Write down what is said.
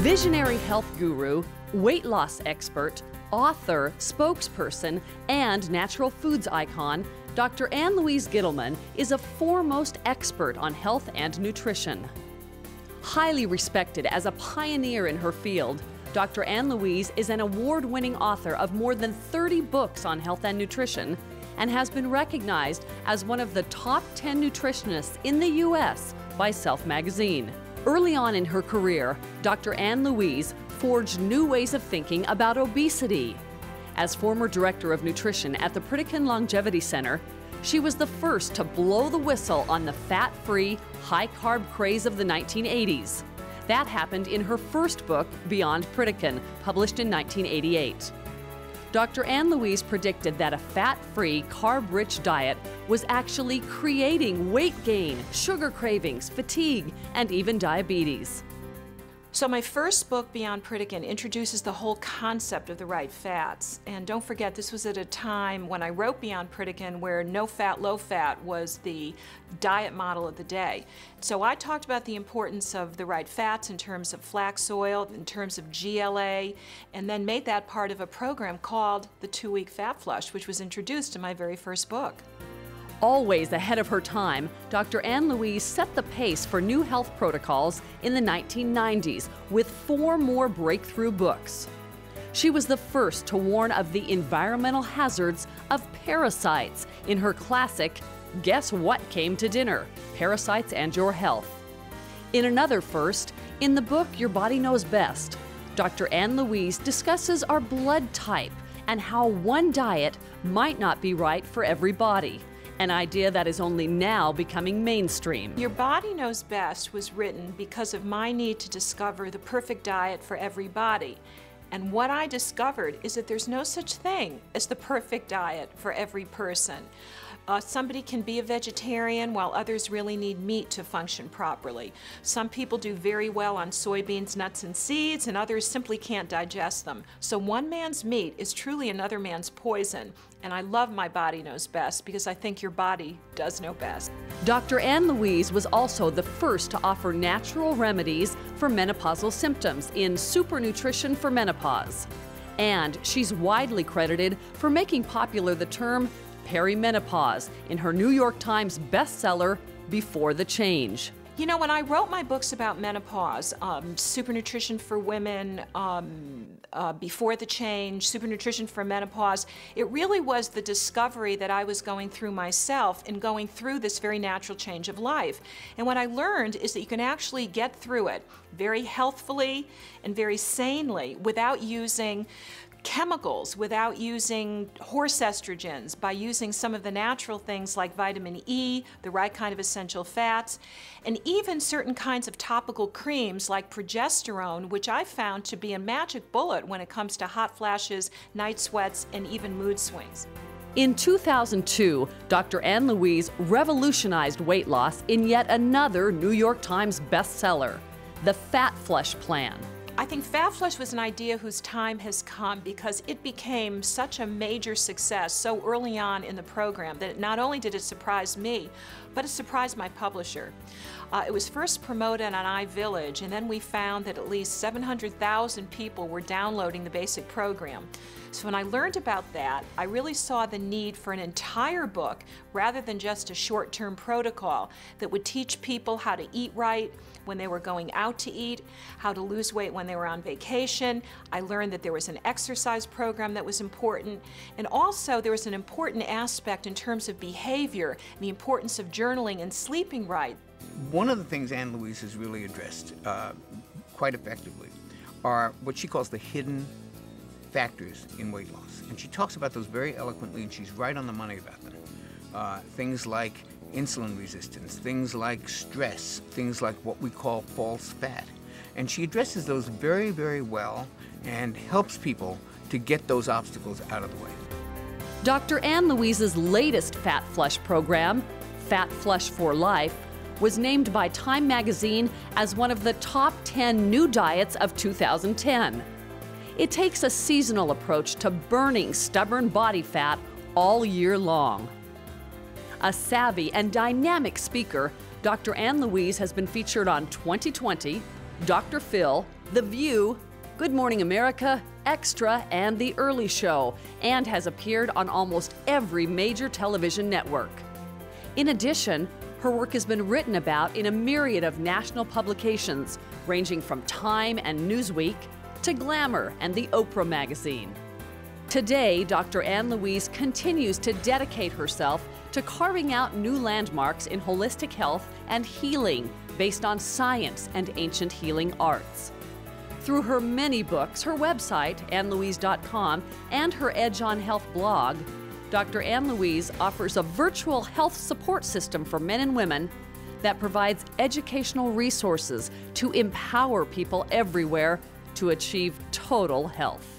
Visionary health guru, weight loss expert, author, spokesperson, and natural foods icon, Dr. Ann Louise Gittleman is a foremost expert on health and nutrition. Highly respected as a pioneer in her field, Dr. Ann Louise is an award-winning author of more than 30 books on health and nutrition and has been recognized as one of the top 10 nutritionists in the U.S. by Self magazine. Early on in her career, Dr. Ann Louise forged new ways of thinking about obesity. As former director of nutrition at the Pritikin Longevity Center, she was the first to blow the whistle on the fat-free, high-carb craze of the 1980s. That happened in her first book, Beyond Pritikin, published in 1988. Dr. Ann Louise predicted that a fat-free, carb-rich diet was actually creating weight gain, sugar cravings, fatigue, and even diabetes. So my first book, Beyond Pritikin, introduces the whole concept of the right fats. And don't forget, this was at a time when I wrote Beyond Pritikin where no fat, low fat was the diet model of the day. So I talked about the importance of the right fats in terms of flax oil, in terms of GLA, and then made that part of a program called the 2-Week Fat Flush, which was introduced in my very first book. Always ahead of her time, Dr. Ann Louise set the pace for new health protocols in the 1990s with 4 more breakthrough books. She was the first to warn of the environmental hazards of parasites in her classic Guess What Came to Dinner? Parasites and Your Health. In another first, in the book Your Body Knows Best, Dr. Ann Louise discusses our blood type and how one diet might not be right for every body. An idea that is only now becoming mainstream. Your Body Knows Best was written because of my need to discover the perfect diet for every body. And what I discovered is that there's no such thing as the perfect diet for every person. Somebody can be a vegetarian while others really need meat to function properly. Some people do very well on soybeans, nuts, and seeds, and others simply can't digest them. So one man's meat is truly another man's poison. And I love My Body Knows Best because I think your body does know best. Dr. Ann Louise was also the first to offer natural remedies for menopausal symptoms in Super Nutrition for Menopause. And she's widely credited for making popular the term perimenopause in her New York Times bestseller, Before the Change. You know, when I wrote my books about menopause, Super Nutrition for Women, Before the Change, Super Nutrition for Menopause, it really was the discovery that I was going through myself and going through this very natural change of life. And what I learned is that you can actually get through it very healthfully and very sanely without using chemicals, without using horse estrogens, by using some of the natural things like vitamin E, the right kind of essential fats, and even certain kinds of topical creams like progesterone, which I found to be a magic bullet when it comes to hot flashes, night sweats, and even mood swings. In 2002, Dr. Ann Louise revolutionized weight loss in yet another New York Times bestseller, The Fat Flush Plan. I think Fat Flush was an idea whose time has come because it became such a major success so early on in the program that not only did it surprise me, but it surprised my publisher. It was first promoted on iVillage, and then we found that at least 700,000 people were downloading the basic program. So when I learned about that, I really saw the need for an entire book rather than just a short-term protocol that would teach people how to eat right when they were going out to eat, how to lose weight when they were on vacation. I learned that there was an exercise program that was important, and also there was an important aspect in terms of behavior and the importance of journaling and sleeping right. One of the things Ann Louise has really addressed quite effectively are what she calls the hidden factors in weight loss. And she talks about those very eloquently, and she's right on the money about them. Things like insulin resistance, things like stress, things like what we call false fat. And she addresses those very, very well and helps people to get those obstacles out of the way. Dr. Ann Louise's latest Fat Flush program, Fat Flush for Life, was named by Time magazine as one of the top 10 new diets of 2010. It takes a seasonal approach to burning stubborn body fat all year long. A savvy and dynamic speaker, Dr. Ann Louise has been featured on 2020, Dr. Phil, The View, Good Morning America, Extra, and The Early Show, and has appeared on almost every major television network. In addition, her work has been written about in a myriad of national publications, ranging from Time and Newsweek to Glamour and the Oprah magazine. Today, Dr. Ann Louise continues to dedicate herself to carving out new landmarks in holistic health and healing based on science and ancient healing arts. Through her many books, her website, annlouise.com, and her Edge on Health blog, Dr. Ann Louise offers a virtual health support system for men and women that provides educational resources to empower people everywhere to achieve total health.